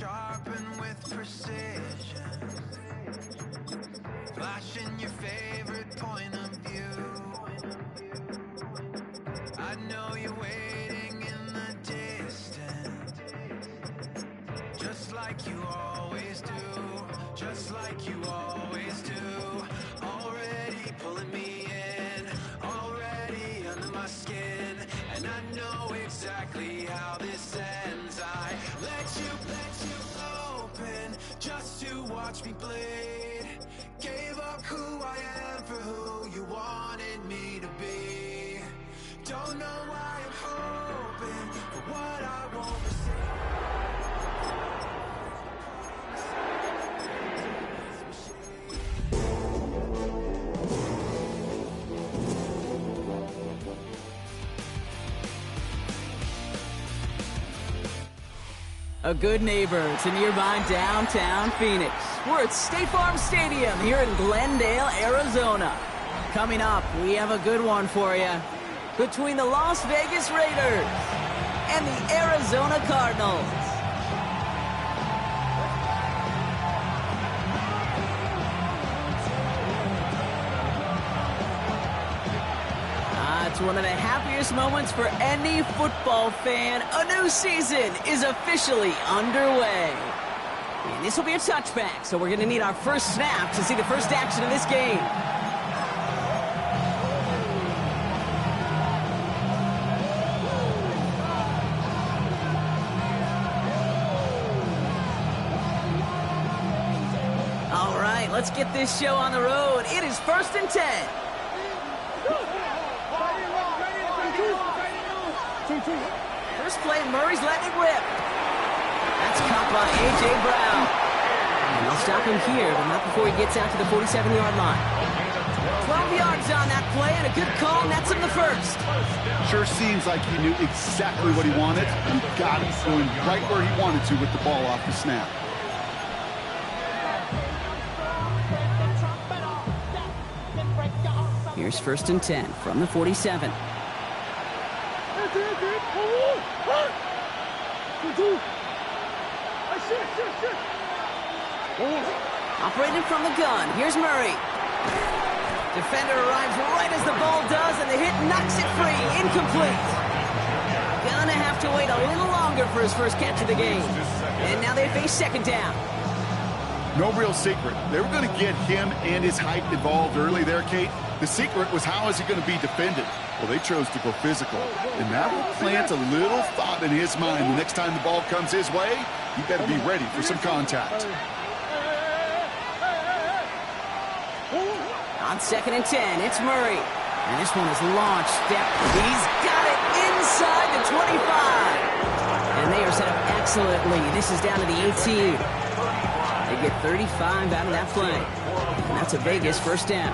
sharpen with precision, flashing your favorite point of view. I know you're waiting in the distance, just like you always do, just like you always do. Already pulling me in, already under my skin, and I know exactly how this ends. I let you open just to watch me bleed. Gave up who I am for who you wanted me to be. Don't know why I'm hoping for what I won't receive. A good neighbor to nearby downtown Phoenix. We're at State Farm Stadium here in Glendale, Arizona. Coming up, we have a good one for you. Between the Las Vegas Raiders and the Arizona Cardinals. It's one of the happiest moments for any football fan. A new season is officially underway. And this will be a touchback, so we're going to need our first snap to see the first action of this game. All right, let's get this show on the road. It is 1st and 10. First play, Murray's letting it rip. That's caught by A.J. Brown. And they'll stop him here, but not before he gets out to the 47-yard line. 12 yards on that play, and a good call nets him the first. Sure seems like he knew exactly what he wanted, and got it going right where he wanted to with the ball off the snap. Here's 1st and 10 from the 47. Operating from the gun, here's Murray. Defender arrives right as the ball does, and the hit knocks it free. Incomplete. Gonna have to wait a little longer for his first catch of the game. And now they face 2nd down. No real secret. They were going to get him and his height involved early there, Kate. The secret was, how is he going to be defended? Well, they chose to go physical. And that will plant a little thought in his mind. The next time the ball comes his way, he better be ready for some contact. On 2nd and 10, it's Murray. And this one is launched. He's got it inside the 25. And they are set up excellently. This is down to the 18. They get 35 out of that play. And that's a Vegas 1st down.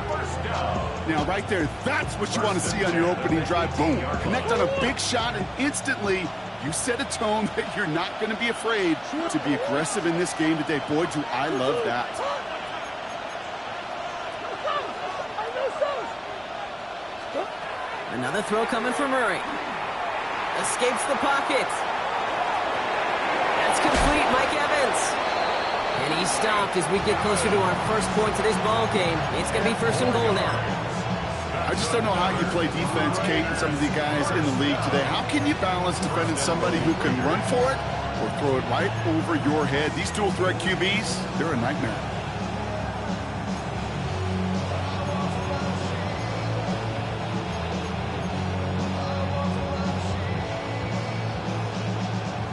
Now, right there, that's what you want to see on your opening drive. Boom. Connect on a big shot, and instantly you set a tone that you're not going to be afraid to be aggressive in this game today. Boy, do I love that. Another throw coming from Murray. Escapes the pocket. That's complete, Mike Evans. And he's stopped as we get closer to our first point to this ball game. It's going to be 1st and goal now. I just don't know how you play defense, Kate, and some of the guys in the league today. How can you balance defending somebody who can run for it or throw it right over your head? These dual threat QBs, they're a nightmare.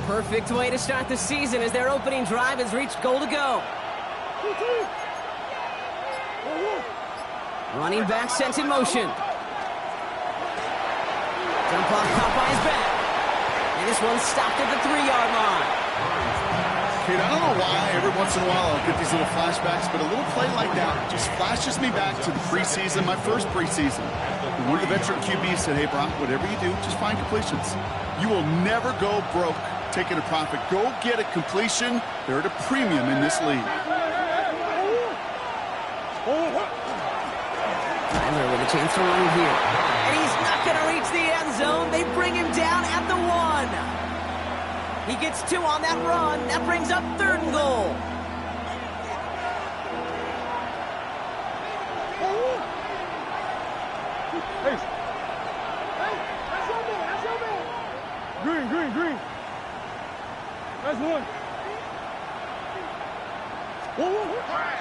Perfect way to start the season as their opening drive has reached goal to go. Running back sent in motion. Jump off caught by his back. And this one stopped at the 3-yard line. Kate, I don't know why every once in a while I'll get these little flashbacks, but a little play like that just flashes me back to the preseason, my first preseason. And one of the veteran QBs said, hey, Brock, whatever you do, just find completions. You will never go broke taking a profit. Go get a completion. They're at a premium in this league. Tyler with a chance to run here. And he's not going to reach the end zone. They bring him down at the 1. He gets 2 on that run. That brings up 3rd and goal. Green. That's one.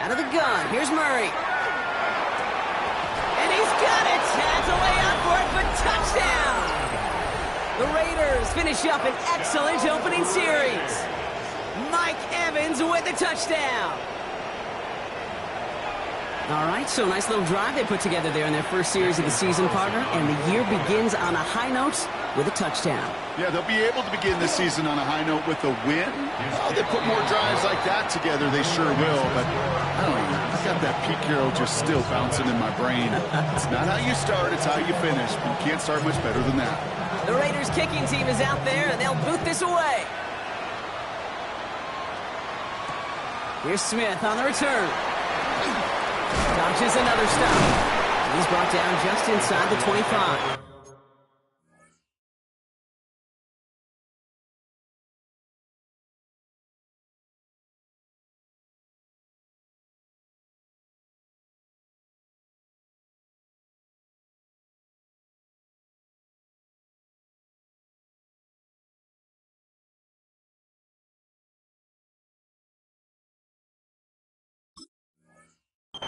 Out of the gun, here's Murray. And he's got it! Has a way out for it, but touchdown! The Raiders finish up an excellent opening series. Mike Evans with the touchdown. All right, so nice little drive they put together there in their first series of the season, partner, and the year begins on a high note with a touchdown. Yeah, they'll be able to begin the season on a high note with a win. Oh, they put more drives like that together, they sure will, but I don't know. I've got that Pete Carroll just still bouncing in my brain. It's not how you start, it's how you finish. You can't start much better than that. The Raiders kicking team is out there, and they'll boot this away. Here's Smith on the return. Dodges another stop. He's brought down just inside the 25.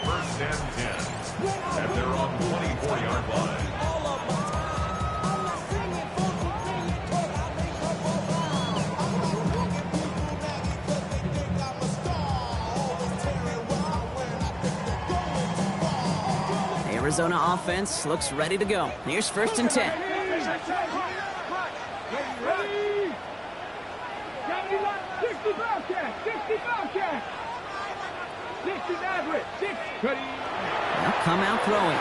First and 10. And they're on 24-yard line. Arizona offense looks ready to go. Here's 1st and 10. They'll come out throwing.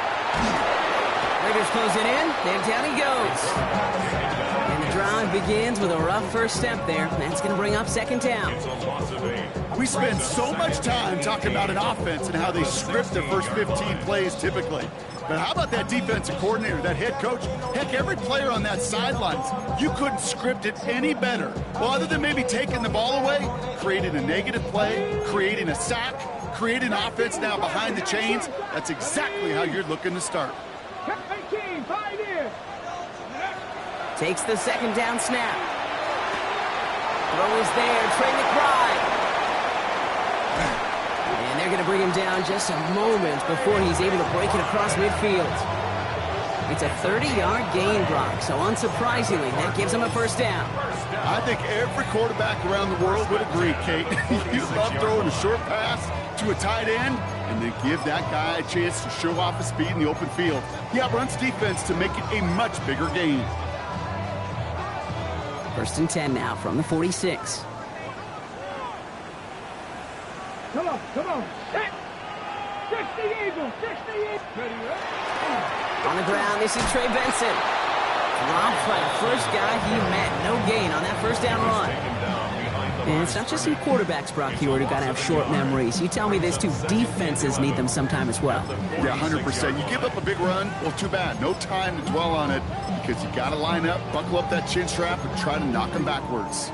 Raiders close it in. Then down he goes. And the drive begins with a rough first step there. That's going to bring up 2nd down. We spend so much time talking about an offense and how they script their first 15 plays typically. But how about that defensive coordinator, that head coach? Heck, every player on that sidelines, you couldn't script it any better. Well, other than maybe taking the ball away, creating a negative play, creating a sack, creating offense now behind the chains. That's exactly how you're looking to start. Takes the 2nd down snap. Throw is there, Trey McBride. And they're going to bring him down just a moment before he's able to break it across midfield. It's a 30-yard gain, Brock, so unsurprisingly, that gives him a 1st down. I think every quarterback around the world would agree, Kate. You love throwing a short pass to a tight end and then give that guy a chance to show off his speed in the open field. He outruns defense to make it a much bigger gain. 1st and 10 now from the 46. Come on. 60 Eagles. On the ground, this is Trey Benson. Dropped by the first guy he met. No gain on that 1st down run. And it's not just some quarterbacks, Brock Hewitt, who got to have short memories. You tell me this too, defenses need them sometime as well. Yeah, 100%. You give up a big run, well, too bad. No time to dwell on it because you got to line up, buckle up that chin strap, and try to knock them backwards.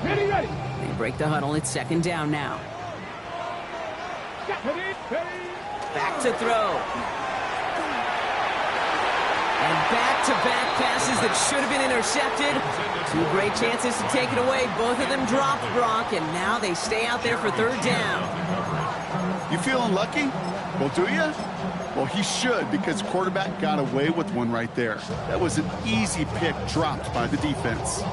Ready. They break the huddle. It's 2nd down now. Back to throw. And back-to-back passes that should have been intercepted. 2 great chances to take it away. Both of them dropped, Brock, and now they stay out there for 3rd down. You feeling lucky? Well, do you? Well, he should, because the quarterback got away with one right there. That was an easy pick dropped by the defense.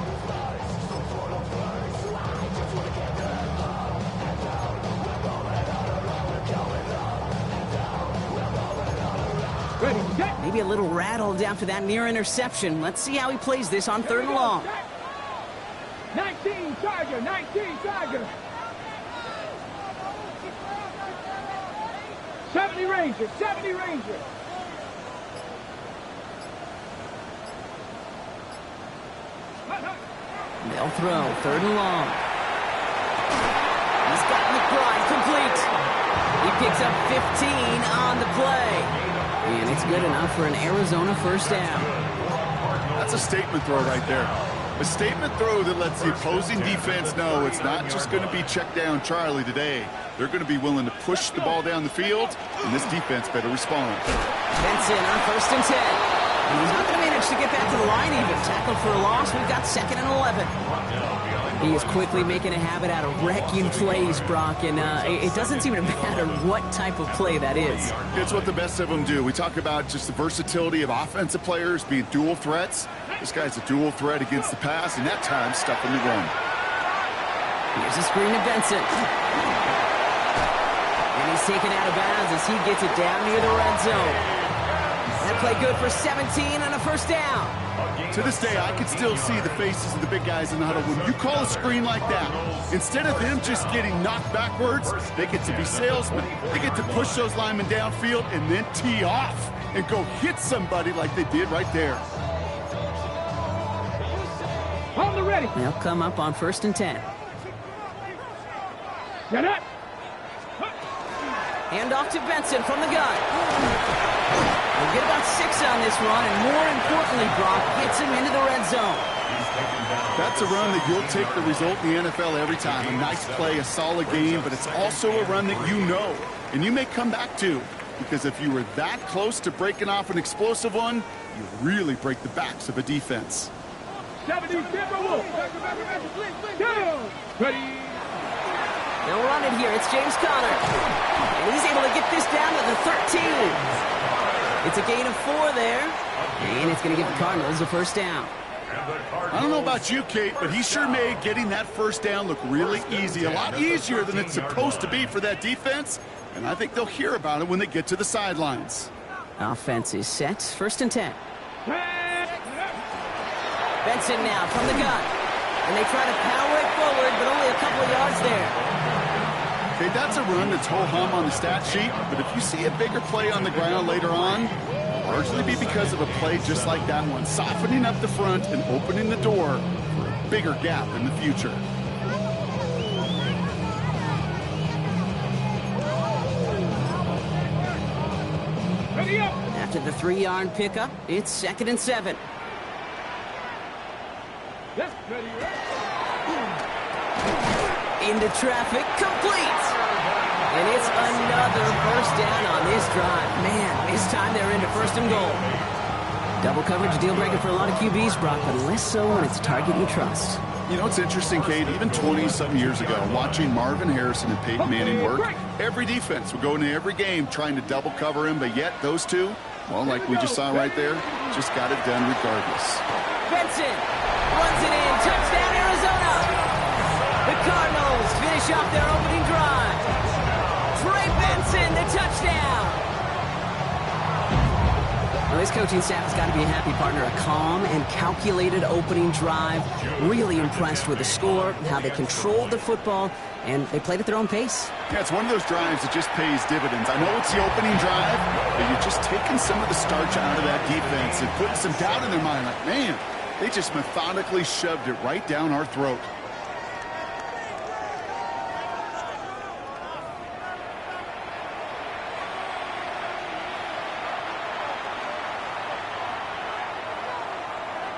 Maybe a little rattled after that near interception. Let's see how he plays this on 3rd and long. 19 Tiger. 70 Ranger. They'll throw 3rd and long. He's got McBride complete. He picks up 15 on the play. And it's good enough for an Arizona first down. That's a statement throw right there. A statement throw that lets the opposing defense know it's not just going to be check down Charlie today. They're going to be willing to push the ball down the field, and this defense better respond. Benson on 1st and 10. And he's not going to manage to get back to the line even. Tackled for a loss. We've got 2nd and 11. He is quickly making a habit out of wrecking plays, Brock, and it doesn't seem to matter what type of play that is. It's what the best of them do. We talk about just the versatility of offensive players being dual threats. This guy's a dual threat against the pass, and that time stuffing the run. Here's a screen to Benson. And he's taken out of bounds as he gets it down near the red zone. That play good for 17 and a first down. To this day, I can still see the faces of the big guys in the huddle. When you call a screen like that, instead of them just getting knocked backwards, they get to be salesmen. They get to push those linemen downfield and then tee off and go hit somebody like they did right there. On the ready. They'll come up on 1st and 10. Get it. Hand off to Benson from the gun. He'll get about 6 on this run, and more importantly, Brock gets him into the red zone. That's a run that you'll take the result in the NFL every time. A nice play, a solid game, but it's also a run that you know, and you may come back to, because if you were that close to breaking off an explosive one, you really break the backs of a defense. 70, ready. They'll run it here. It's James Conner. And he's able to get this down to the 13. It's a gain of 4 there. And it's going to give the Cardinals a first down. I don't know about you, Kate, but he sure made getting that first down look really easy. A lot easier than it's supposed to be for that defense. And I think they'll hear about it when they get to the sidelines. Offense is set. 1st and 10. Benson now from the gun. And they try to power it forward, but only a couple of yards there. Okay, that's a run that's ho-hum on the stat sheet, but if you see a bigger play on the ground later on, it'll largely be because of a play just like that one, softening up the front and opening the door for a bigger gap in the future. Ready up. After the 3-yard pickup, it's 2nd and 7. Yes, ready. Into traffic, complete! And it's another first down on this drive. Man, this time they're into 1st and goal. Double coverage deal breaker for a lot of QBs, Brock, but less so when it's a target you trust. You know, it's interesting, Kate, even 20-something years ago, watching Marvin Harrison and Peyton Manning work, every defense would go into every game trying to double cover him, but yet those two, well, like we just saw right there, just got it done regardless. Benson runs it in. Touchdown, Arizona. The Cardinals finish off their opening drive. Trey Benson, the touchdown. Well, this coaching staff has got to be a happy partner. A calm and calculated opening drive. Really impressed with the score, how they controlled the football, and they played at their own pace. Yeah, it's one of those drives that just pays dividends. I know it's the opening drive, but you're just taking some of the starch out of that defense and putting some doubt in their mind. Like, man, they just methodically shoved it right down our throat.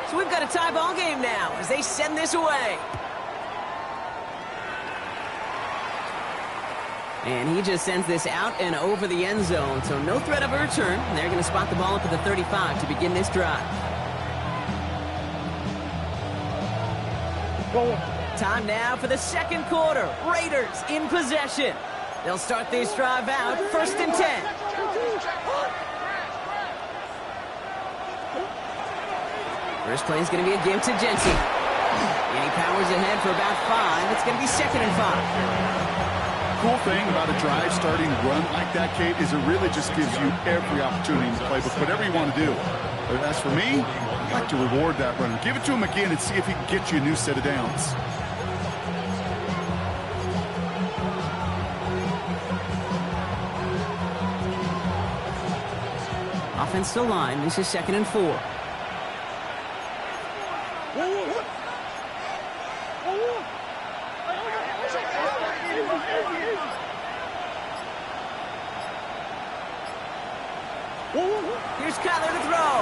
So we've got a tie ball game now as they send this away. And he just sends this out and over the end zone, so no threat of a return. They're going to spot the ball up at the 35 to begin this drive. Time now for the 2nd quarter. Raiders in possession. They'll start this drive out 1st and 10. First play is going to be a give to Jensen. And he powers ahead for about 5. It's going to be 2nd and 5. Cool thing about a drive starting run like that, Kate, is it really just gives you every opportunity in the playbook, whatever you want to do. But as for me, I'd like to reward that runner. Give it to him again and see if he can get you a new set of downs. Offensive line. This is 2nd and 4. Here's Kyler to throw.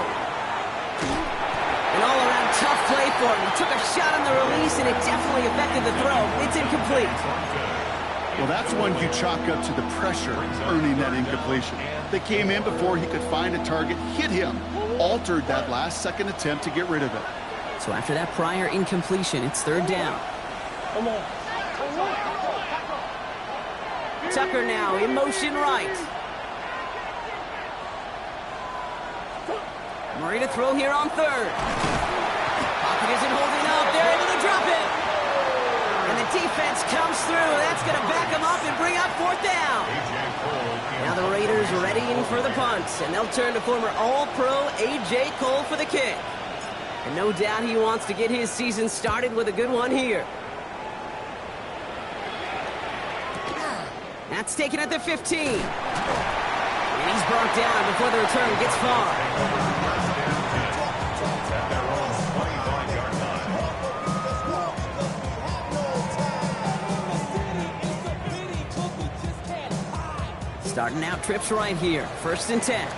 An all-around tough play for him. He took a shot on the release, and it definitely affected the throw. It's incomplete. Well, that's one you chalk up to the pressure earning that incompletion. They came in before he could find a target, hit him, altered that last-second attempt to get rid of it. So after that prior incompletion, it's third down. Tucker now in motion right. Murray to throw here on third. Pocket isn't holding up. They're able to drop it. And the defense comes through. That's going to back them up and bring up fourth down. Now the Raiders readying for the punt, and they'll turn to former All-Pro A.J. Cole for the kick. And no doubt he wants to get his season started with a good one here. That's taken at the 15. And he's brought down before the return gets far. Starting out trips right here. First and 10.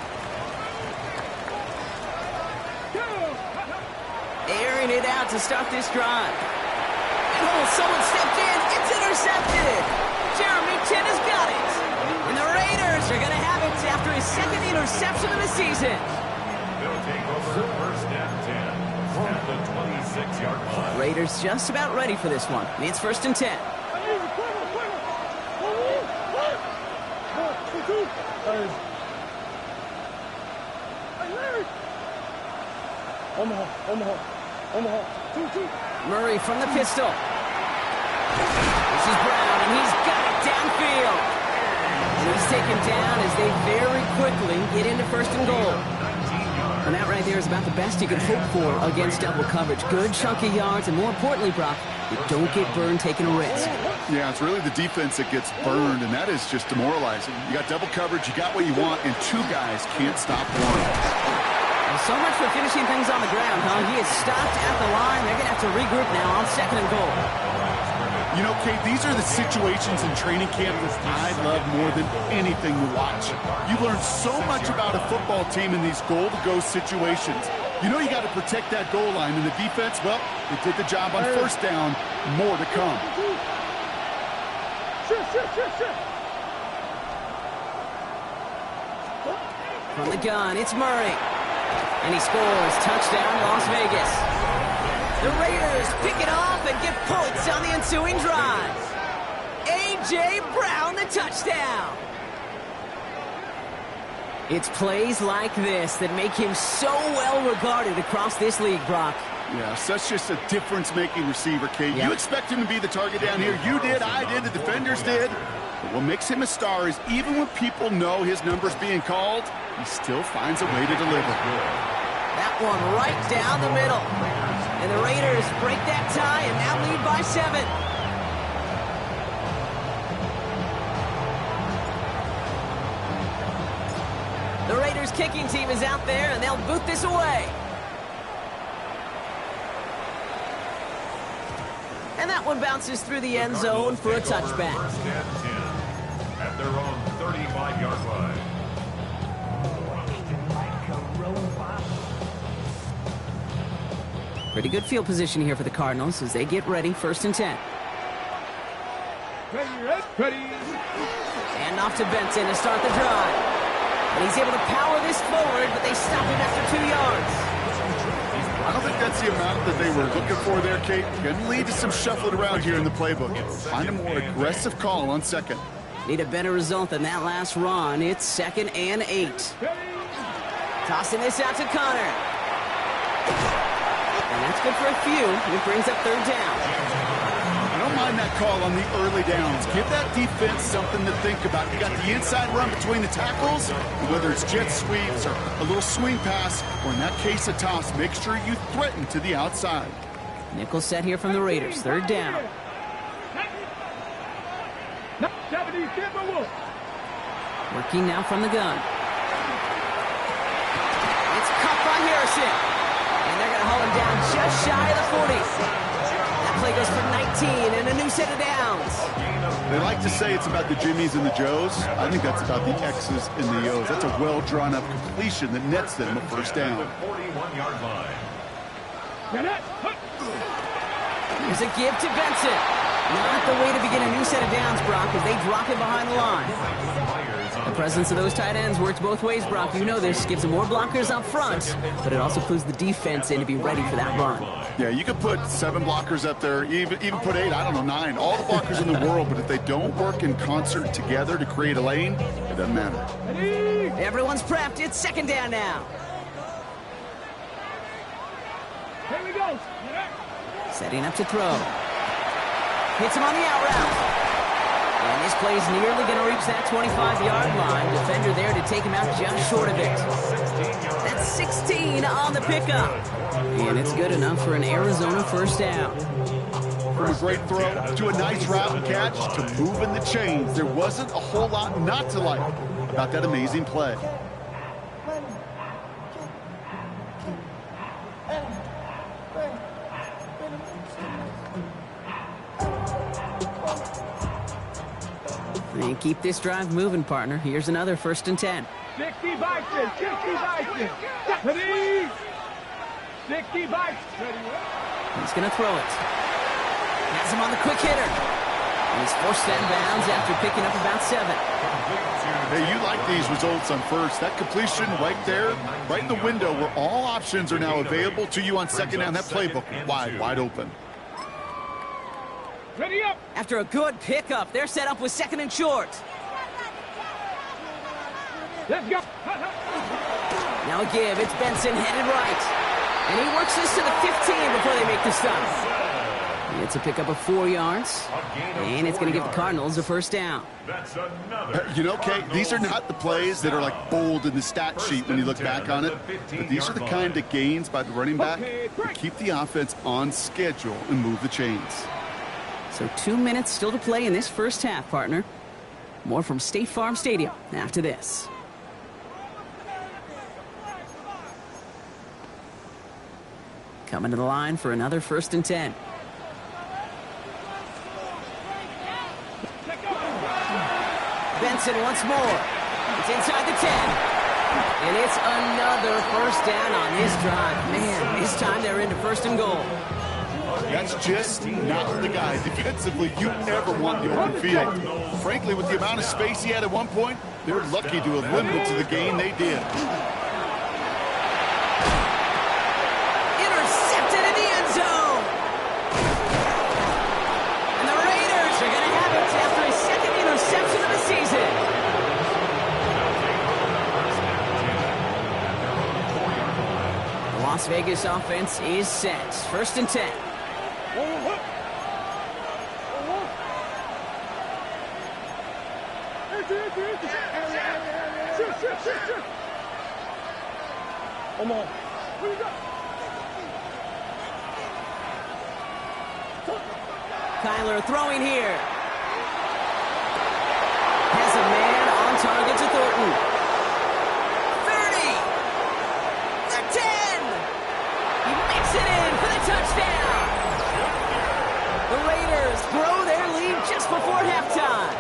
Airing it out to start this drive. And oh, someone stepped in. It's intercepted. Jeremy Chin has got it. And the Raiders are going to have it after his second interception of the season. They'll take over first and 10 at the 26-yard line. Raiders just about ready for this one. It's first and 10. Murray from the pistol. This is Brown, and he's got it downfield. And he's taken down as they very quickly get into first and goal. And that right there is about the best you can hope for against double coverage. Good chunky yards, and more importantly, Brock, you don't get burned taking a risk. Yeah, it's really the defense that gets burned, and that is just demoralizing. You got double coverage, you got what you want, and two guys can't stop one. Well, so much for finishing things on the ground, huh? He is stopped at the line. They're going to have to regroup now on second and goal. You know, Kate, these are the situations in training camp that I love more than anything to watch. You learn so much about a football team in these goal-to-go situations. You know you got to protect that goal line, and the defense, well, they did the job on first down. More to come. From the gun, it's Murray. And he scores. Touchdown, Las Vegas. The Raiders pick it off and get points on the ensuing drive. A.J. Brown, the touchdown. It's plays like this that make him so well regarded across this league, Brock. Yeah, such just a difference-making receiver, Kate. Yep. You expect him to be the target down here. You did, I did, the defenders did. But what makes him a star is even when people know his number's being called, he still finds a way to deliver. That one right down the middle. And the Raiders break that tie and now lead by 7. The Raiders kicking team is out there, and they'll boot this away. And that one bounces through the end zone for a touchback. First and 10 at their own 35-yard line. Pretty good field position here for the Cardinals as they get ready, first and 10. Ready. And off to Benson to start the drive. And he's able to power this forward, but they stop him after 2 yards. I don't think that's the amount that they were looking for there, Kate. Can lead to some shuffling around here in the playbook. Find a more aggressive call on second. Need a better result than that last run. It's second and 8. Tossing this out to Connor. And that's good for a few. It brings up third down. I don't mind that call on the early downs. Give that defense something to think about. You got the inside run between the tackles, whether it's jet sweeps or a little swing pass, or in that case, a toss. Make sure you threaten to the outside. Nickel set here from the Raiders. Third down. Working now from the gun. It's caught by Harrison. And they're going to haul him down just shy of the 40. That play goes for 19 and a new set of downs. They like to say it's about the Jimmies and the Joes. I think that's about the X's and the O's. That's a well-drawn-up completion that nets them a first down. 41-yard line. Here's a give to Benson. Not the way to begin a new set of downs, Brock, as they drop it behind the line. The presence of those tight ends works both ways, Brock. You know this. Gives them more blockers up front, but it also clues the defense in to be ready for that run. Yeah, you could put 7 blockers up there, even put 8, I don't know, 9. All the blockers in the world, but if they don't work in concert together to create a lane, it doesn't matter. Everyone's prepped. It's second down now. Here we go. Setting up to throw. Hits him on the out route. And this play's nearly going to reach that 25-yard line. Defender there to take him out just short of it. That's 16 on the pickup. And it's good enough for an Arizona first down. From a great throw to a nice route and catch to moving the chains. There wasn't a whole lot not to like about that amazing play. And keep this drive moving, partner. Here's another 1st and 10. 60 Bison, 60 Bison. Ready? 60 Bison. He's going to throw it. Has him on the quick hitter. And he's forced out of bounds after picking up about 7. Hey, you like these results on first. That completion right there, right in the window where all options are now available to you on second down. That playbook wide open. Ready up. After a good pickup, they're set up with 2nd and short. Let's go. Now a give. It's Benson headed right. And he works this to the 15 before they make the stop. It's a pickup of 4 yards. And it's going to give the Cardinals a first down. That's another. You know, Kate, these are not the plays that are like bold in the stat sheet when you look back on it. But these are the kind of gains by the running back that keep the offense on schedule and move the chains. So 2 minutes still to play in this first half, partner. More from State Farm Stadium after this. Coming to the line for another 1st and 10. Benson once more. It's inside the 10. And it's another first down on this drive. Man, this time they're into 1st and goal. That's just not the guy. Defensively, you never want the open field. Frankly, with the amount of space he had at one point, they're lucky to have limited to the gain they did. Intercepted in the end zone. And the Raiders are going to have it after a 2nd interception of the season. The Las Vegas offense is set. 1st and 10. Come on. Kyler throwing here. Has a man on target to Thornton. 30. The 10. He makes it in for the touchdown. The Raiders grow their lead just before halftime.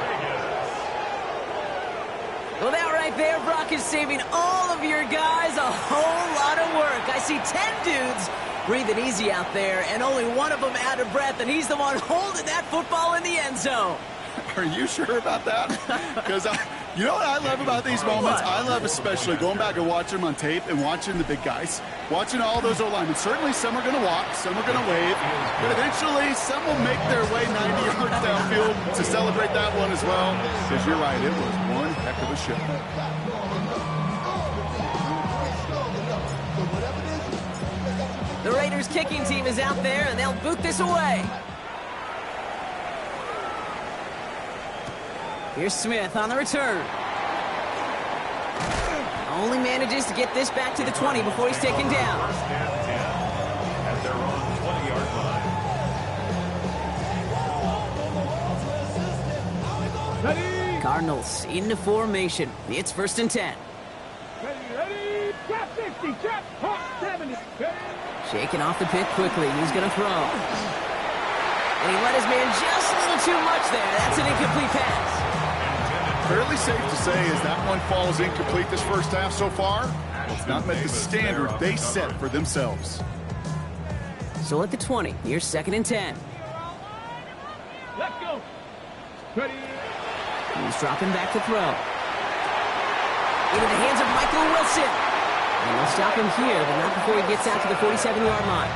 Well, that right there, Brock, is saving all of your guys a whole lot of work. I see 10 dudes breathing easy out there, and only one of them out of breath, and he's the one holding that football in the end zone. Are you sure about that? Because you know what I love about these moments? I love especially going back and watching them on tape and watching the big guys. Watching all those O-linemen. Certainly some are going to walk, some are going to wave, but eventually some will make their way 90 yards downfield to celebrate that one as well. Because you're right, it was one heck of a show. The Raiders kicking team is out there, and they'll boot this away. Here's Smith on the return. Only manages to get this back to the 20 before he's taken down. First and 10 at their own 20-yard line. Ready? Cardinals into formation. It's 1st and 10. Ready? Trap 60, trap 70. Shaking off the pick quickly. He's going to throw. And he let his man just a little too much there. That's an incomplete pass. Fairly safe to say as that one falls incomplete this first half so far, it's not met the standard they set for themselves. So at the 20, here's 2nd and 10. Let's go. Ready. He's dropping back to throw. Into the hands of Michael Wilson. And they'll stop him here, but not before he gets out to the 47-yard line.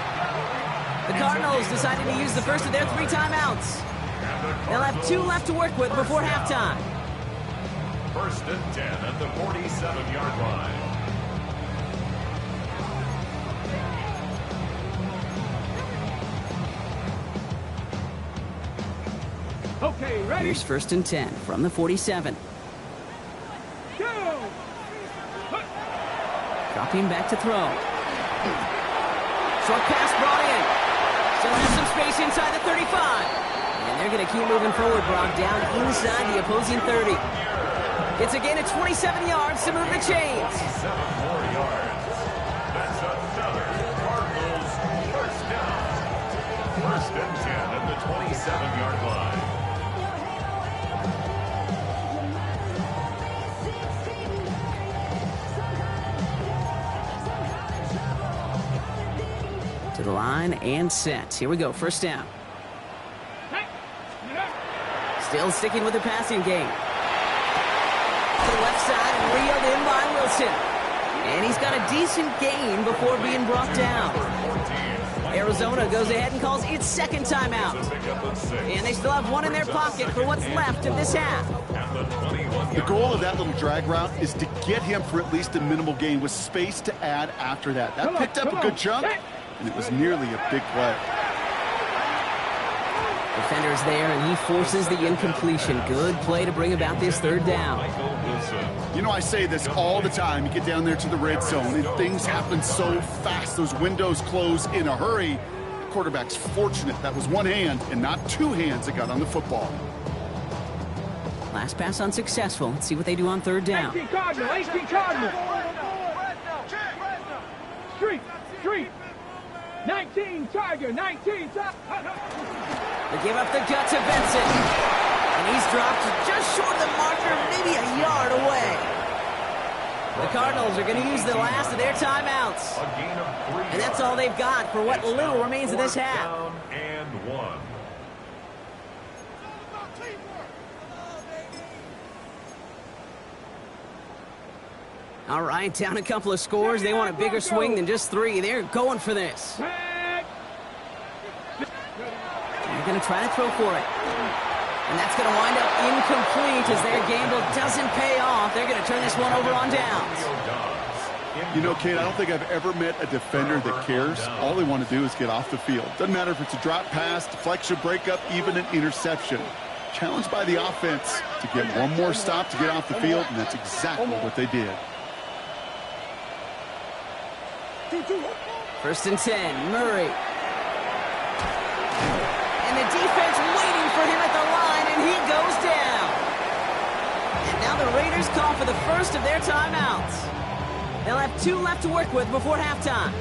The Cardinals decided to use the first of their 3 timeouts. They'll have 2 left to work with before halftime. 1st and 10 at the 47-yard line. Okay, ready. Here's 1st and 10 from the 47. Go. Dropping back to throw. Short pass brought in. Still has some space inside the 35. And they're going to keep moving forward, Brock, down inside the opposing 30. It's a gain of 27 yards to move the chains. 7 more yards. That's another Cardinals first down. 1st and 10 at the 27-yard line. To the line and set. Here we go, 1st down. Still sticking with the passing game. To the left side and reeled in by Wilson. And he's got a decent gain before being brought down. Arizona goes ahead and calls its 2nd timeout. And they still have 1 in their pocket for what's left of this half. The goal of that little drag route is to get him for at least a minimal gain with space to add after that. That picked up a good chunk, and it was nearly a big play. Defender's there, and he forces the incompletion. Good play to bring about this 3rd down. You know, I say this all the time. You get down there to the red zone, and things happen so fast. Those windows close in a hurry. The quarterback's fortunate that was 1 hand and not 2 hands that got on the football. Last pass unsuccessful. Let's see what they do on 3rd down. 18 Cardinal, 18 Cardinal. Street. 19 Tiger, 19 Tiger. They give up the gut to Benson. And he's dropped just short of the marker, maybe a yard away. The Cardinals are going to use the last of their timeouts. And that's all they've got for what little remains of this half. Down and 1. All right, down a couple of scores. They want a bigger swing than just 3. They're going for this. They're going to try to throw for it. And that's going to wind up incomplete as their gamble doesn't pay off. They're going to turn this one over on downs. You know, Kate, I don't think I've ever met a defender that cares. All they want to do is get off the field. Doesn't matter if it's a drop pass, deflection, breakup, even an interception. Challenged by the offense to get one more stop to get off the field, and that's exactly what they did. 1st and 10, Murray. And the defense waiting for him at the line, and he goes down. And now the Raiders call for the first of their timeouts. They'll have 2 left to work with before halftime.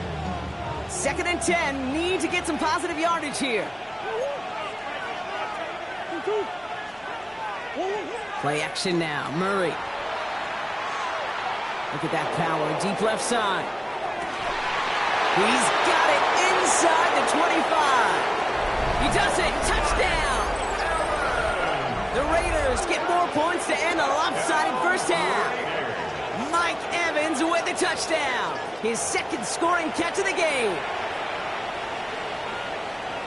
2nd and 10, need to get some positive yardage here. Play action now, Murray. Look at that power, deep left side. He's got it inside the 25. He does it. Touchdown. The Raiders get more points to end a lopsided first half. Mike Evans with the touchdown. His 2nd scoring catch of the game.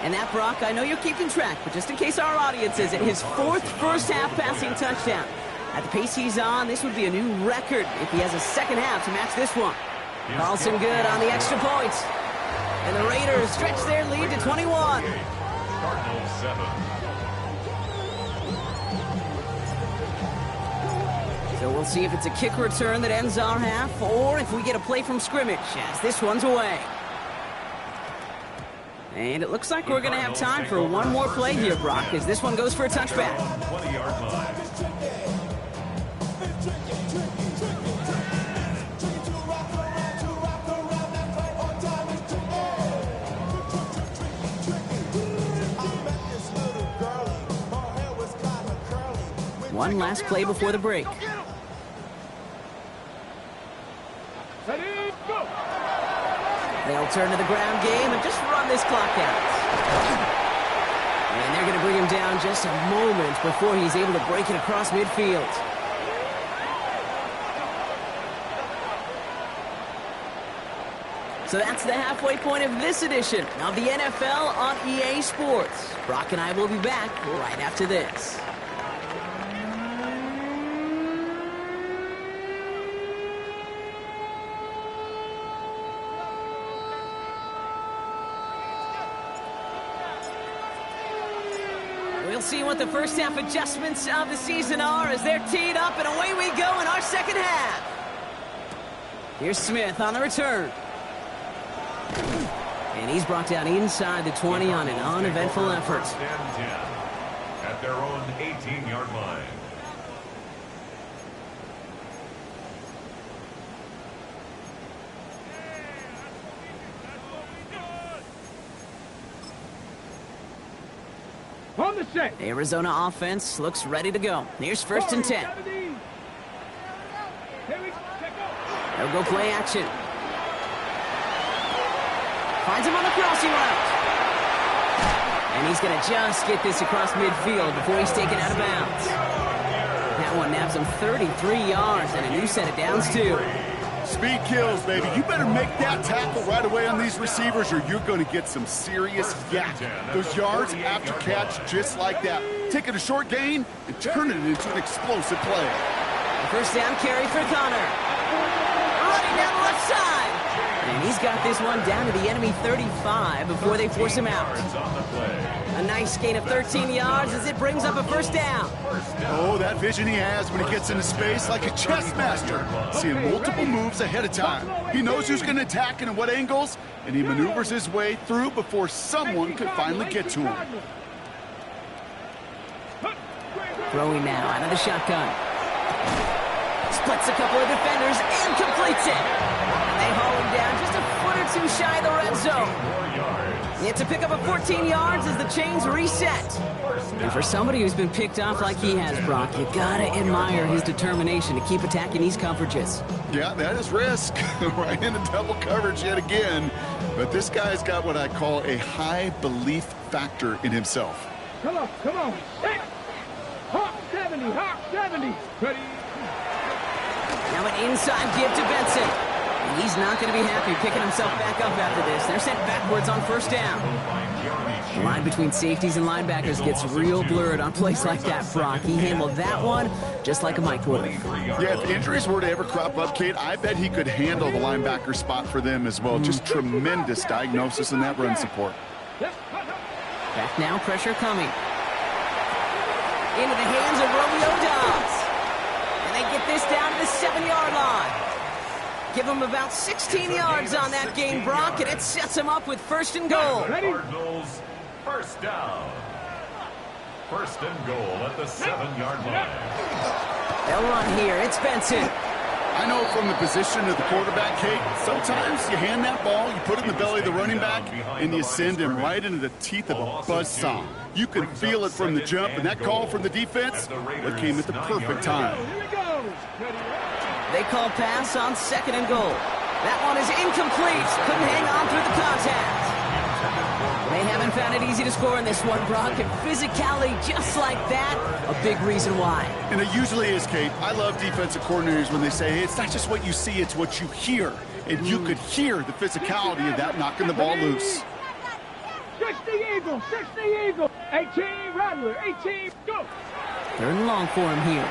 And that, Brock, I know you're keeping track, but just in case our audience isn't, his 4th first half passing touchdown. At the pace he's on, this would be a new record if he has a 2nd half to match this one. Carlson good on the extra point. And the Raiders stretch their lead to 21. Cardinals 7. So we'll see if it's a kick return that ends our half, or if we get a play from scrimmage as this one's away. And it looks like we're going to have time for one more play here, Brock, as this one goes for a touchback. 20-yard line. One last play before the break. Ready, go! They'll turn to the ground game and just run this clock out. And they're going to bring him down just a moment before he's able to break it across midfield. So that's the halfway point of this edition of the NFL on EA Sports. Brock and I will be back right after this. We'll see what the first half adjustments of the season are as they're teed up, and away we go in our second half. Here's Smith on the return. And he's brought down inside the 20 on an uneventful effort. First and 10 at their own 18-yard line. On the set. Arizona offense looks ready to go. Here's first and 10. Here we go. They'll go play action. Finds him on the crossing route. And he's going to just get this across midfield before he's taken out of bounds. That one naps him 33 yards and a new set of downs, too. Speed kills, baby. You better make that tackle right away on these receivers or you're going to get some serious yak. Those yards after catch just like that. Taking a short gain and turning it into an explosive play. First down carry for Connor. Running down the left side. And he's got this one down to the enemy 35 before they force him out. A nice gain of 13 yards as it brings up a first down. Oh, that vision he has when he gets into space like a chess master. Seeing multiple moves ahead of time. He knows who's going to attack and at what angles, and he maneuvers his way through before someone could finally get to him. Throwing now out of the shotgun. Splits a couple of defenders and completes it. And they haul him down just a foot or two shy of the red zone. It's a pickup of 14 yards as the chains reset. And for somebody who's been picked off like he has, Brock, you gotta admire his determination to keep attacking these coverages. Yeah, that is risk. Right into double coverage yet again. But this guy's got what I call a high belief factor in himself. Come on, come on. Hey. Hawk 70, Hawk 70. Ready. Now an inside give to Benson. And he's not going to be happy picking himself back up after this. They're sent backwards on first down. The line between safeties and linebackers gets real blurred on plays like that, Brock. He handled that one just like a Mike would have. Yeah, if injuries were to ever crop up, Kate, I bet he could handle the linebacker spot for them as well. Just tremendous diagnosis in that run support. Back now, pressure coming. Into the hands of Romeo Dobbs. And they get this down to the 7-yard line. Give him about 16 yards on that game, Brock, and it sets him up with first and goal. Cardinals, first down. First and goal at the 7-yard line. They'll run here. It's Benson. I know from the position of the quarterback, Kate, sometimes you hand that ball, you put it in the belly of the running back, and you send him right into the teeth of a buzzsaw. You can feel it from the jump, and that call from the defense, that came at the perfect time. Here we go. They call pass on second and goal. That one is incomplete. Couldn't hang on through the contact. They haven't found it easy to score in this one, Brock, and physicality just like that, a big reason why. And it usually is, Kate. I love defensive coordinators when they say, hey, it's not just what you see, it's what you hear. And you could hear the physicality of that knocking the ball loose. 60 Eagle, 60 Eagle. 18 Rattler, 18, go. Third and long for him here.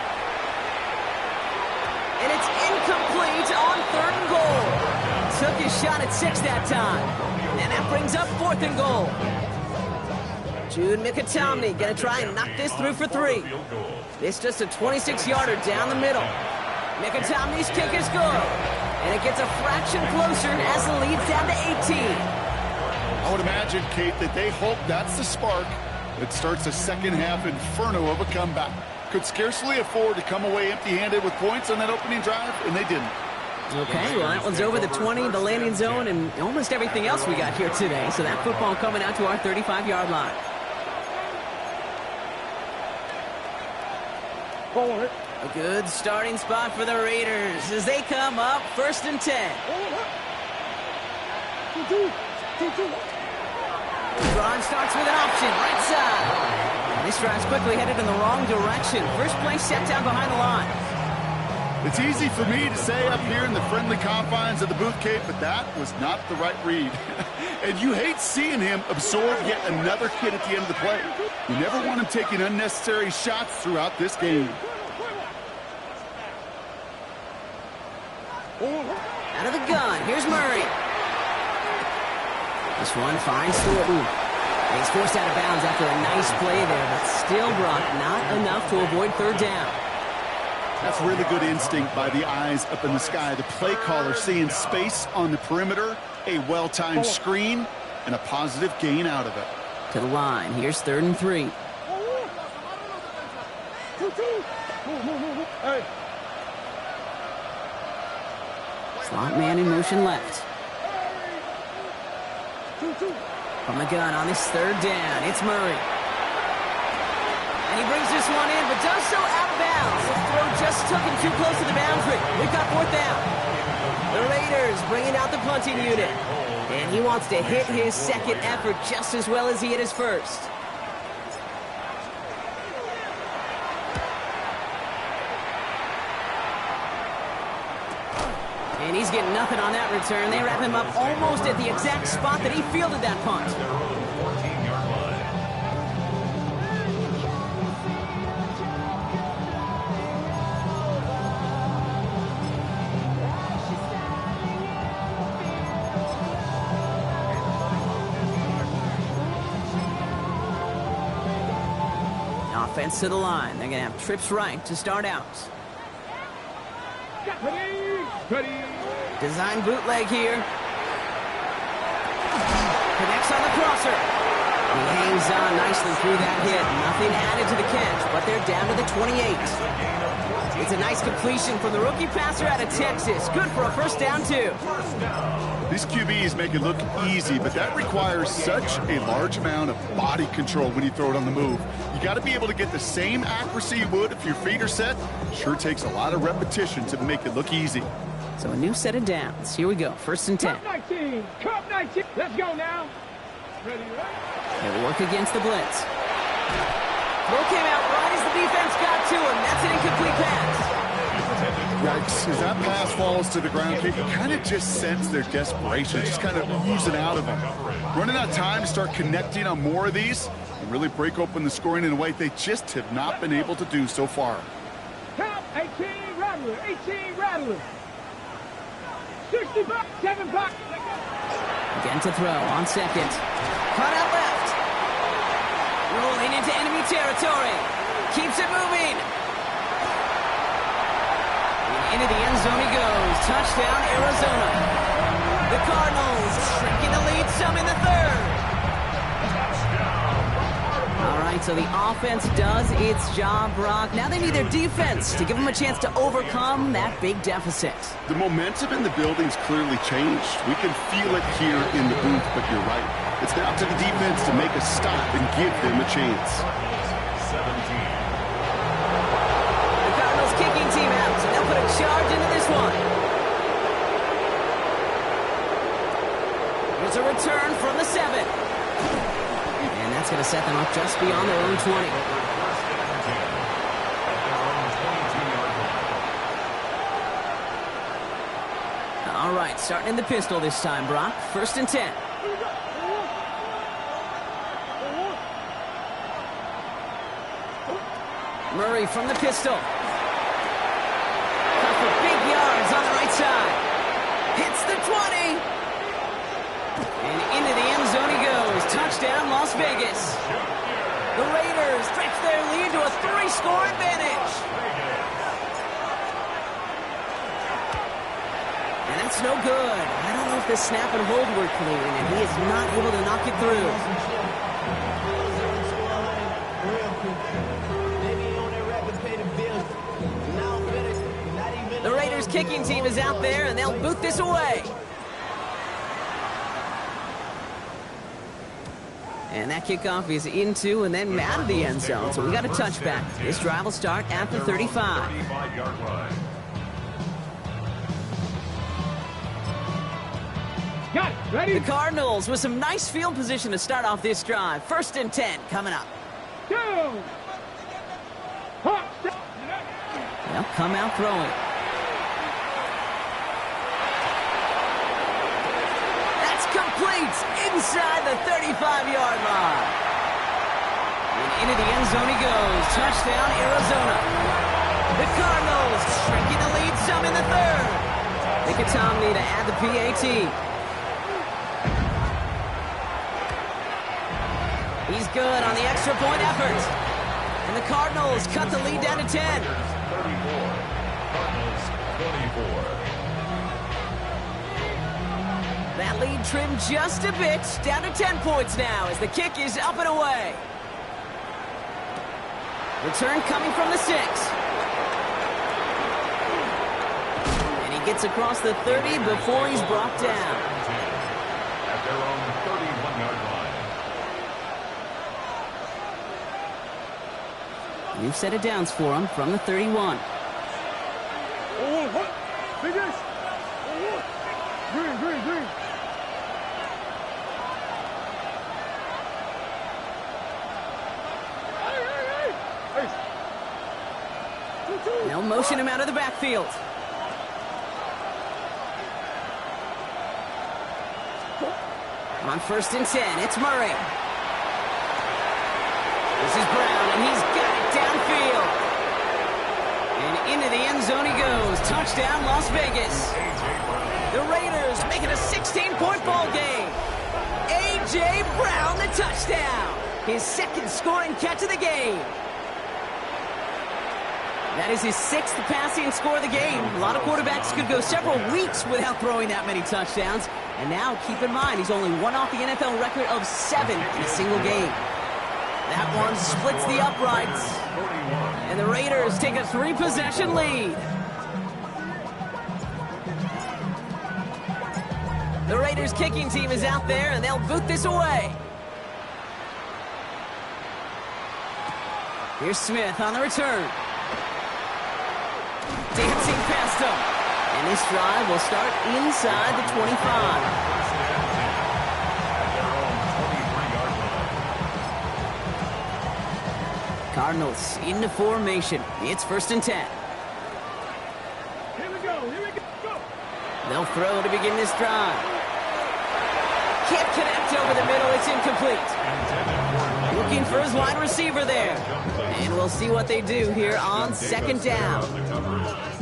And it's incomplete on third and goal. Took his shot at 6 that time. And that brings up fourth and goal. Jude Mikatomney going to try and knock this through for 3. It's just a 26-yarder down the middle. Mikatomney's kick is good. And it gets a fraction closer as the lead's down to 18. I would imagine, Kate, that they hope that's the spark that starts a second half inferno of a comeback. Could scarcely afford to come away empty-handed with points on that opening drive, and they didn't. Okay, well, that one's over the 20, the landing zone, and almost everything else we got here today. So that football coming out to our 35-yard line. A good starting spot for the Raiders as they come up 1st and 10. Braun starts with an option, right side. And this drive's quickly headed in the wrong direction. First play set down behind the line. It's easy for me to say up here in the friendly confines of the booth cave, but that was not the right read. And you hate seeing him absorb yet another hit at the end of the play. You never want him taking unnecessary shots throughout this game. Out of the gun, here's Murray. This one finds Thornton. And he's forced out of bounds after a nice play there, but still, Brock, not enough to avoid 3rd down. That's really good instinct by the eyes up in the sky. The play caller seeing space on the perimeter, a well-timed screen, and a positive gain out of it. To the line, here's 3rd and 3. Slot man in motion left. From the gun on this 3rd down, it's Murray. And he brings this one in, but does so out of bounds. The throw just took him too close to the boundary. We've got 4th down. The Raiders bringing out the punting unit. And he wants to hit his second effort just as well as he hit his first. And he's getting nothing on that return. They wrap him up almost at the exact spot that he fielded that punt. Offense to the line. They're going to have trips right to start out. Ready. Design bootleg here. Connects on the crosser. He hangs on nicely through that hit. Nothing added to the catch, but they're down to the 28. It's a nice completion from the rookie passer out of Texas. Good for a 1st down, too. These QBs make it look easy, but that requires such a large amount of body control when you throw it on the move. You got to be able to get the same accuracy you would if your feet are set. Sure takes a lot of repetition to make it look easy. So a new set of downs. Here we go. 1st and 10. Cup 19. Cup 19. Let's go now. Ready, right? They'll work against the blitz. Throw came out right as the defense got to him. That's an incomplete pass. Yikes. As that pass falls to the ground, you kind of just sense their desperation, just kind of oozing out of them. Running out of time to start connecting on more of these and really break open the scoring in a way they just have not been able to do so far. Count 18 Rattler. 18 Rattler. 60 bucks. 7 bucks. Again to throw on 2nd. Cut out left. Rolling into enemy territory. Keeps it moving. Into the end zone he goes. Touchdown, Arizona. The Cardinals shrinking the lead some in the 3rd. All right, so the offense does its job, Brock. Now they need their defense to give them a chance to overcome that big deficit. The momentum in the building's clearly changed. We can feel it here in the booth, but you're right. It's now to the defense to make a stop and give them a chance. 17. Kicking team out, so they'll put a charge into this one. There's a return from the 7. And that's going to set them up just beyond their own 20. All right, starting in the pistol this time, Brock. 1st and 10. Murray from the pistol. Big yards on the right side. Hits the 20. And into the end zone he goes. Touchdown, Las Vegas. The Raiders stretch their lead to a 3-score advantage. And that's no good. I don't know if the snap and hold were clean, and he is not able to knock it through. The Raiders kicking team is out there, and they'll boot this away. And that kickoff is into and then out of the end zone. So we got a touchback. This drive will start at the 35. 35-yard line. Got it. Ready? The Cardinals with some nice field position to start off this drive. 1st and 10 coming up. Go. Hop. They'll come out throwing. That's complete inside the 35-yard line. And into the end zone he goes. Touchdown, Arizona. The Cardinals shrinking the lead some in the 3rd. Nicotomney to add the PAT. He's good on the extra point effort. And the Cardinals cut the lead down to 10. 34. Cardinals 24. That lead trimmed just a bit, down to 10 points now as the kick is up and away. Return coming from the 6. And he gets across the 30 before he's brought down. At their own 31-yard line. New set of downs for him from the 31. Finish. Green. They'll motion him out of the backfield. On 1st and 10, it's Murray. This is Brown, and he's got it downfield. And into the end zone he goes. Touchdown, Las Vegas. The Raiders make it a 16-point ball game. A.J. Brown, the touchdown. His 2nd scoring catch of the game. That is his 6th passing score of the game. A lot of quarterbacks could go several weeks without throwing that many touchdowns. And now, keep in mind, he's only one off the NFL record of 7 in a single game. That one splits the uprights. And the Raiders take a 3-possession lead. The Raiders kicking team is out there, and they'll boot this away. Here's Smith on the return. Dancing past him. And this drive will start inside the 25. Cardinals into formation. It's 1st and 10. Here we go. Go. They'll throw to begin this drive. Can't connect over the middle. It's incomplete. Looking for his wide receiver there. And we'll see what they do here on 2nd down.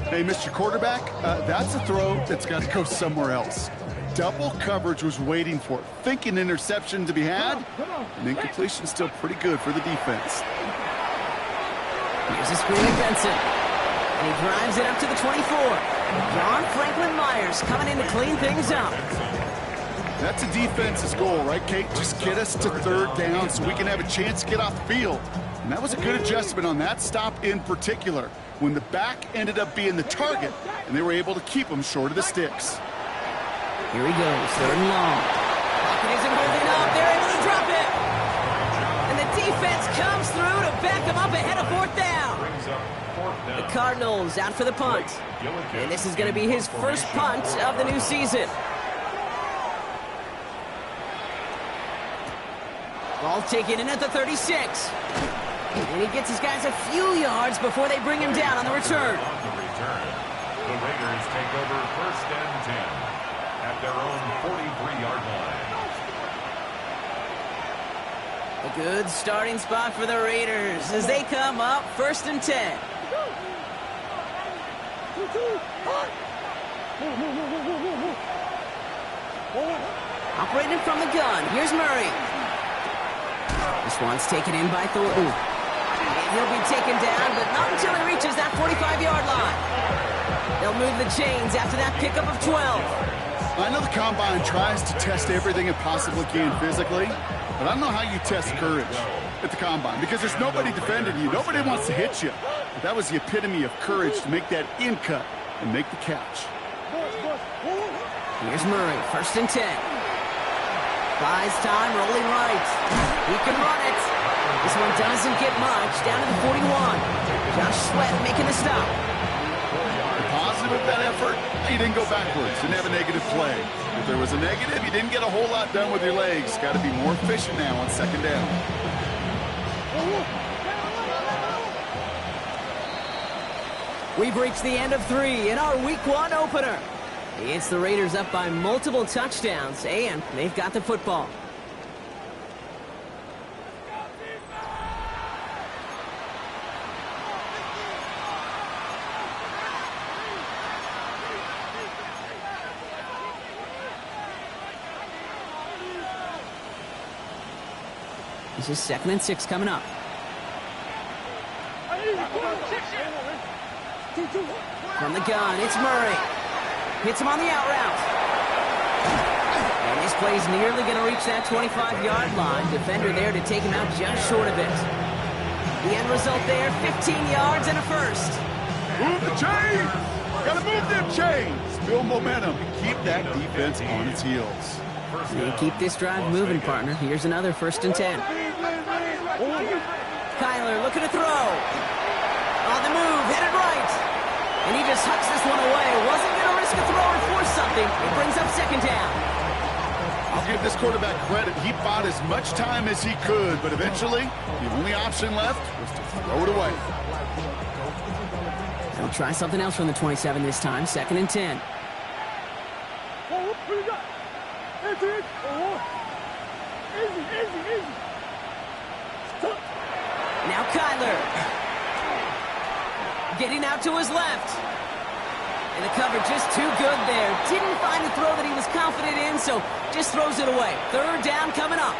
Hey, Mr. Quarterback, that's a throw that's got to go somewhere else. Double coverage was waiting for it. Thinking interception to be had, and incompletion still pretty good for the defense. Here's a screen to Benson. And he drives it up to the 24. John Franklin Myers coming in to clean things up. That's a defense's goal, right, Kate? Just get us to 3rd down so we can have a chance to get off the field. And that was a good adjustment on that stop in particular, when the back ended up being the target, and they were able to keep him short of the sticks. Here he goes, 3rd and long. Pocket isn't holding up. They're able to drop it. And the defense comes through to back him up ahead of 4th down. The Cardinals out for the punt. And this is going to be his first punt of the new season. Ball taken in at the 36. And he gets his guys a few yards before they bring him down on the return. The Raiders take over 1st and 10 at their own 43-yard line. A good starting spot for the Raiders as they come up 1st and 10. Operating from the gun, here's Murray. This one's taken in by Thornton. He'll be taken down, but not until he reaches that 45-yard line. They'll move the chains after that pickup of 12. I know the Combine tries to test everything it possibly can physically, but I don't know how you test courage at the Combine, because there's nobody defending you. Nobody wants to hit you. But that was the epitome of courage to make that in cut and make the catch. Here's Murray, 1st and 10. Buys time, rolling right. He can run it. This one doesn't get much. Down to the 41. Josh Sweat making the stop. Positive that effort, he didn't go backwards, didn't have a negative play. If there was a negative, you didn't get a whole lot done with your legs. Got to be more efficient now on second down. We've reached the end of 3 in our Week 1 opener. It's the Raiders up by multiple touchdowns, and they've got the football. This is 2nd and 6 coming up. From the gun, it's Murray. Hits him on the out route. And this play's nearly going to reach that 25-yard line. Defender there to take him out just short of it. The end result there, 15 yards and a first. Move the chains! Gotta move them chains! Build momentum. Keep that defense on its heels. You keep this drive moving, partner. Here's another 1st and 10. Kyler looking to throw. On the move, headed right. And he just hucks this one away. Wasn't going to risk a throw or force something. It brings up 2nd down. I'll give this quarterback credit. He bought as much time as he could, but eventually, the only option left was to throw it away. They'll try something else from the 27 this time. 2nd and 10. Now Kyler. Getting out to his left. And the cover just too good there. Didn't find the throw that he was confident in, so just throws it away. 3rd down coming up.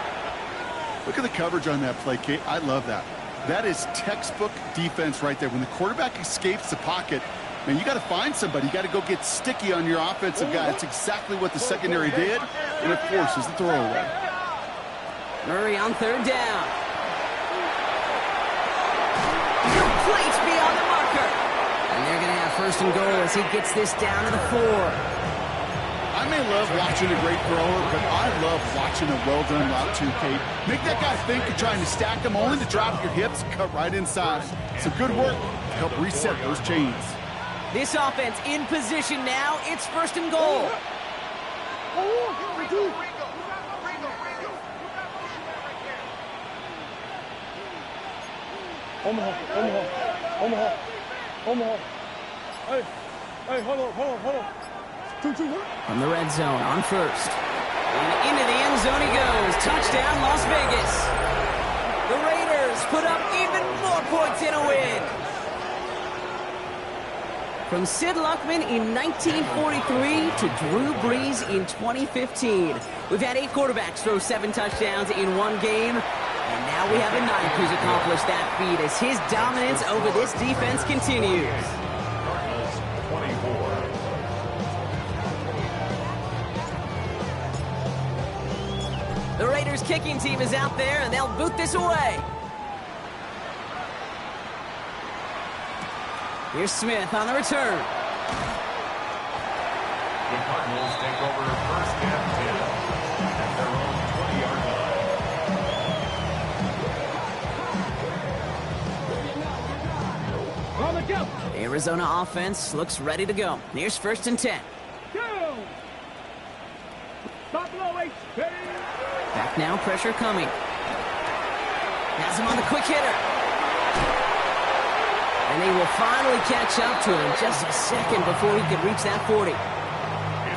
Look at the coverage on that play, Kate. I love that. That is textbook defense right there. When the quarterback escapes the pocket, man, you got to find somebody. You got to go get sticky on your offensive guy. It's exactly what the secondary did, and it forces the throwaway. Murray on 3rd down. Complete beyond the marker. And they're going to have 1st and goal as he gets this down to the 4. I may love watching a great thrower, but I love watching a well-done route too, Kate. Make that guy think you're trying to stack him, only to drop your hips, cut right inside. Some good work to help reset those chains. This offense in position now. It's 1st and goal. Omaha. Hey, hold on. From the red zone on 1st. And into the end zone he goes. Touchdown, Las Vegas. The Raiders put up even more points in a win. From Sid Luckman in 1943 to Drew Brees in 2015. We've had 8 quarterbacks throw 7 touchdowns in one game. And now we have a 9th who's accomplished that feat as his dominance over this defense continues. Cardinals 24. The Raiders kicking team is out there and they'll boot this away. Here's Smith on the return. The Cardinals take over 1st and 10 at their own 20-yard line. Arizona offense looks ready to go. Here's 1st and 10. Back now, pressure coming. Has him on the quick hitter. And they will finally catch up to him just a second before he could reach that 40.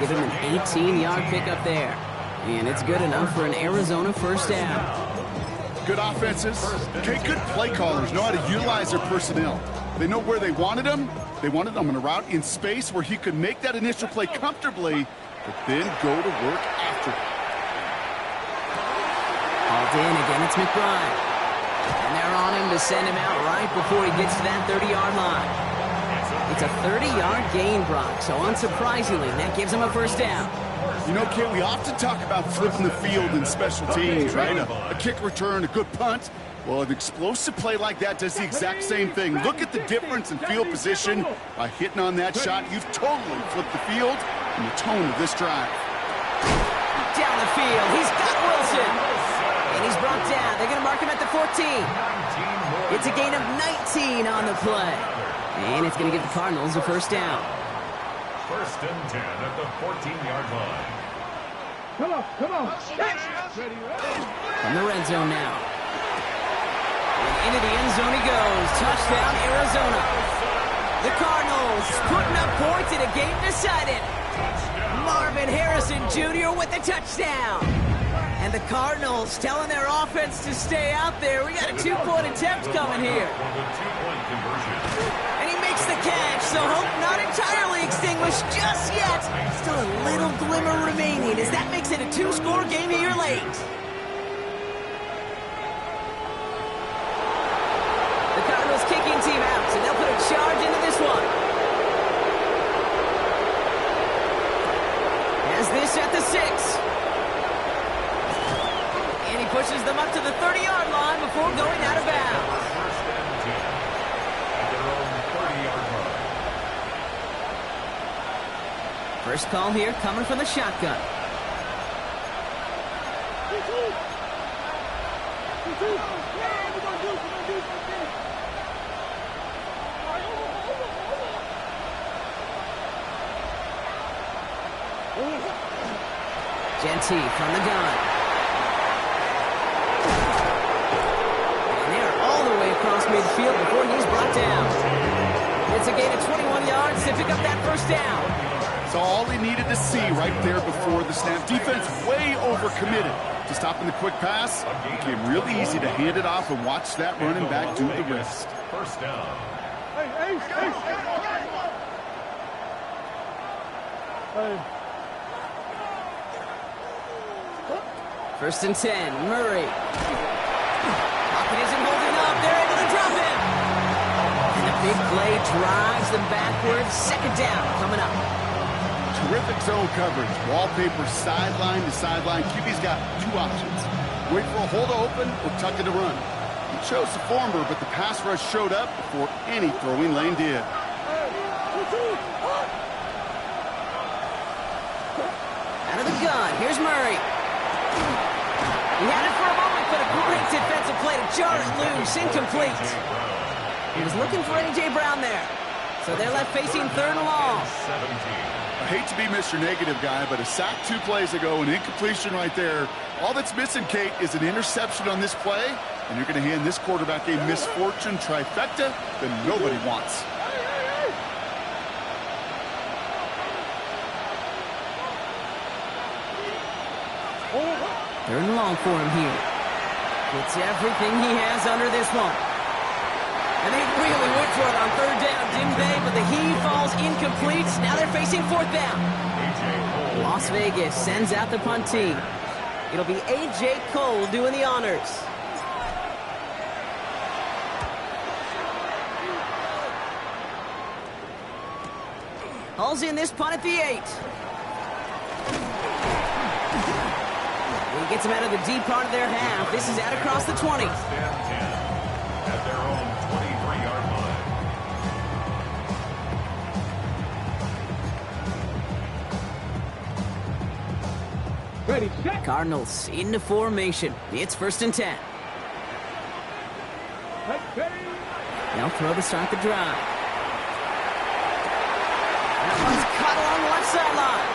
Give him an 18-yard pickup there. And it's good enough for an Arizona 1st down. Good offenses. Okay, good play callers know how to utilize their personnel. They know where they wanted him. They wanted him on a route in space where he could make that initial play comfortably, but then go to work after. Hauled in again, it's McBride. And they're on him to send him out right before he gets to that 30-yard line. It's a 30-yard gain, Brock, so unsurprisingly, that gives him a 1st down. You know, Kent, we often talk about flipping the field in special teams, right? A kick return, a good punt. Well, an explosive play like that does the exact same thing. Look at the difference in field position. By hitting on that shot, you've totally flipped the field and the tone of this drive. Down the field, he's got Wilson. And he's brought down. They're going to mark him at the 14. It's a gain of 19 on the play. And it's going to give the Cardinals a first down. First and 10 at the 14-yard line. Come on, come on. From the red zone now. And into the end zone he goes. Touchdown, Arizona. The Cardinals putting up points in a game decided. Marvin Harrison Jr. with the touchdown. And the Cardinals telling their offense to stay out there. We got a two-point attempt coming here. And he makes the catch, so hope not entirely extinguished just yet. Still a little glimmer remaining as that makes it a two-score game here late. The Cardinals kicking team out, so they'll put a charge into this one. Has this at the 6. And he pushes them up to the 30-yard line before going out of bounds. First call here coming from the shotgun. Genty from the gun. And they're all the way across midfield before he's brought down. It's a gain of 21 yards to pick up that first down. So all he needed to see right there before the snap. Defense way overcommitted to stopping the quick pass. It became really easy to hand it off and watch that running back do the rest. First down. First and 10, Murray. Pocket isn't holding up. They're able to drop him. And the big play drives them backwards. Second down coming up. Terrific zone coverage. Wallpaper sideline to sideline. QB's got two options. Wait for a hole to open or tuck it to run. He chose the former, but the pass rush showed up before any throwing lane did. Out of the gun, here's Murray. He had it for a moment, but a great defensive play to jar it loose. Incomplete. He was looking for A.J. Brown there. So they're left facing third and long. I hate to be Mr. Negative guy, but a sack 2 plays ago, an incompletion right there. All that's missing, Kate, is an interception on this play, and you're going to hand this quarterback a misfortune trifecta that nobody wants. Third and long for him here. Puts everything he has under this one. And they really went for it on third down, didn't they? But the heave falls incomplete. Now they're facing fourth down. Las Vegas sends out the punt team. It'll be A.J. Cole doing the honors. Hauls in this punt at the 8. He gets him out of the deep part of their half. This is out across the 20. At their own 23-yard line. Ready, set. Cardinals into formation. It's first and 10. Ready. They'll throw to start the drive. That one's caught along the left sideline.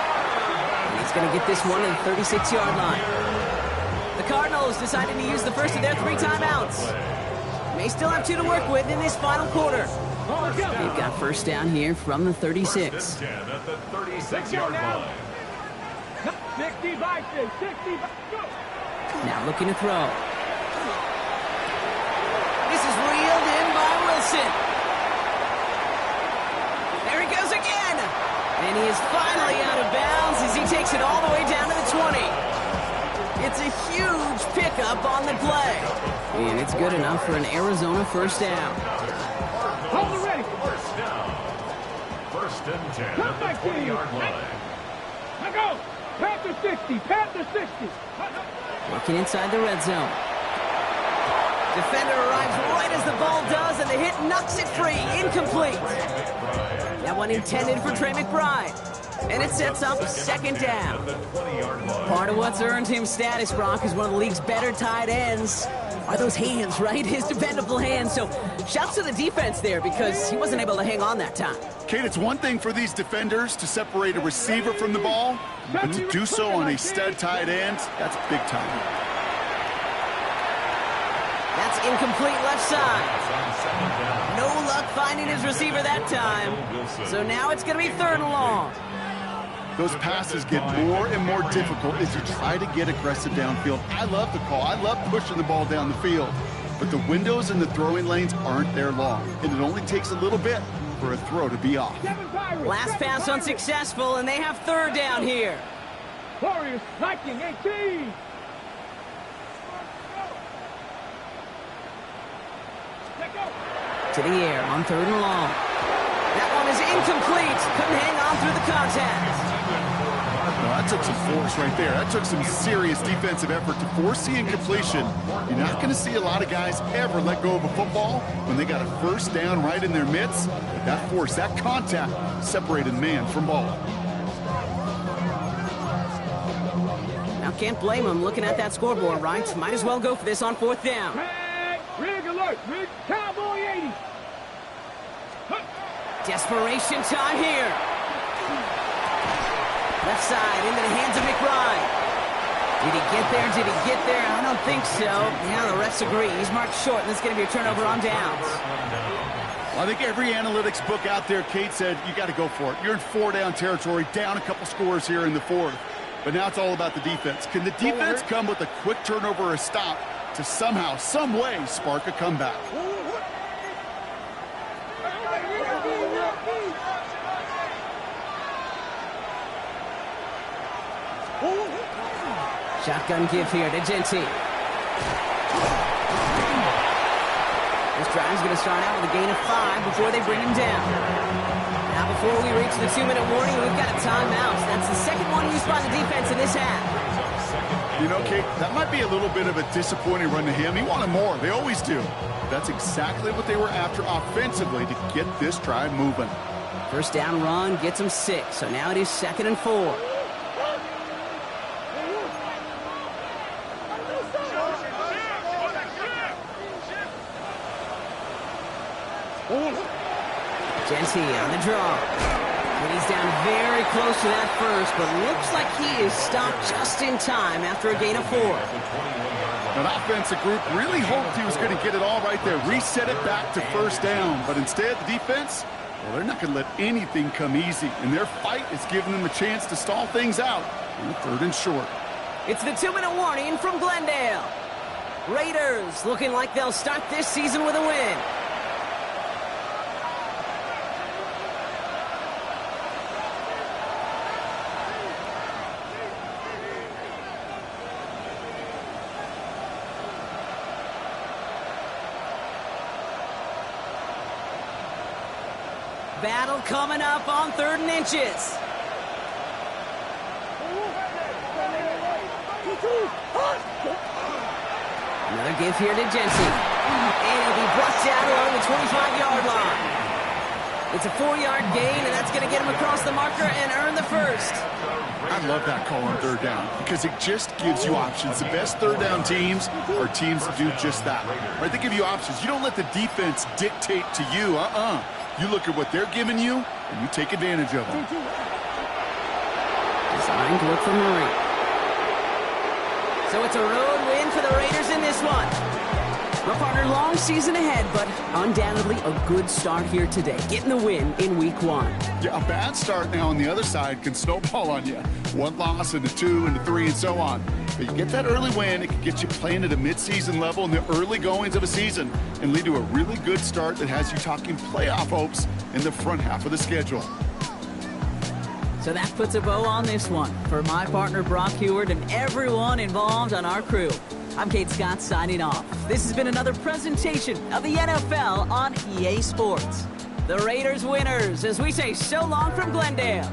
He's going to get this one at the 36-yard line. The Cardinals decided to use the first of their 3 timeouts. May still have 2 to work with in this final quarter. They've got first down here from the 36. First and 10 at the 36-yard line. 65, 65, go. Now looking to throw. This is reeled in by Wilson. There he goes again. And he is finally out of bounds as he takes it all the way down to the 20. It's a huge pickup on the play. And it's good enough for an Arizona first down. Hold it ready. First down. First and 10 at the 20-yard line. Now go. Panther 60. Panther 60. Working inside the red zone. Defender arrives right as the ball does, and the hit knocks it free. Incomplete. That one intended for Trey McBride. And it sets up second down. At the 20-yard line. Part of what's earned him status, Brock, is one of the league's better tight ends. Are those hands, right? His dependable hands. So shouts to the defense there because he wasn't able to hang on that time. Kate, it's one thing for these defenders to separate a receiver from the ball, but to do so on a stud tight end, that's big time. That's incomplete left side. No luck finding his receiver that time. So now it's going to be 3rd and long. Those passes get more and more difficult as you try to get aggressive downfield. I love the call. I love pushing the ball down the field. But the windows in the throwing lanes aren't there long, and it only takes a little bit for a throw to be off. Last pass unsuccessful, and they have 3rd down here. Warriors, striking 18. To the air on 3rd and long. That one is incomplete. Couldn't hang on through the contact. Well, that took some force right there. That took some serious defensive effort to force the incompletion. You're not going to see a lot of guys ever let go of a football when they got a 1st down right in their midst. But that force, that contact, separated man from ball. Now, can't blame him looking at that scoreboard, right? Might as well go for this on 4th down. Hey, rig alert, rig, Cowboy 80. Desperation time here. Left side into the hands of McBride. Did he get there? Did he get there? I don't think so. Yeah, the refs agree. He's marked short, and this is going to be a turnover on downs. Well, I think every analytics book out there, Kate, said you got to go for it. You're in 4-down territory, down a couple scores here in the 4th. But now it's all about the defense. Can the defense come with a quick turnover or a stop to somehow, some way, spark a comeback? Shotgun give here to Genty. This drive's going to start out with a gain of 5 before they bring him down. Now before we reach the 2-minute warning, we've got a timeout. That's the 2nd one used by the defense in this half. You know, Kate, that might be a little bit of a disappointing run to him. He wanted more. They always do. That's exactly what they were after offensively to get this drive moving. 1st down run gets him 6. So now it is 2nd and 4. Genty on the draw. And he's down very close to that 1st, but looks like he is stopped just in time after a gain of 4. That offensive group really hoped he was going to get it all right there, reset it back to 1st down. But instead, the defense, well, they're not going to let anything come easy. And their fight is giving them a chance to stall things out on 3rd and short. It's the 2-minute warning from Glendale. Raiders looking like they'll start this season with a win. Battle coming up on 3rd and inches. Another give here to Genty. And he'll be brought down along the 25-yard line. It's a 4-yard gain, and that's going to get him across the marker and earn the 1st. I love that call on 3rd down because it just gives you options. The best 3rd down teams are teams that do just that. Right? They give you options. You don't let the defense dictate to you. You look at what they're giving you, and you take advantage of them. Designed to look for Murray. So it's a road win for the Raiders in this one. My partner, long season ahead, but undoubtedly a good start here today. Getting the win in week 1. Yeah, a bad start now on the other side can snowball on you. 1 loss into 2 into 3 and so on. But you get that early win, it can get you playing at a midseason level in the early goings of a season and lead to a really good start that has you talking playoff hopes in the front half of the schedule. So that puts a bow on this one. For my partner, Brock Heward, and everyone involved on our crew, I'm Kate Scott signing off. This has been another presentation of the NFL on EA Sports. The Raiders winners as we say so long from Glendale.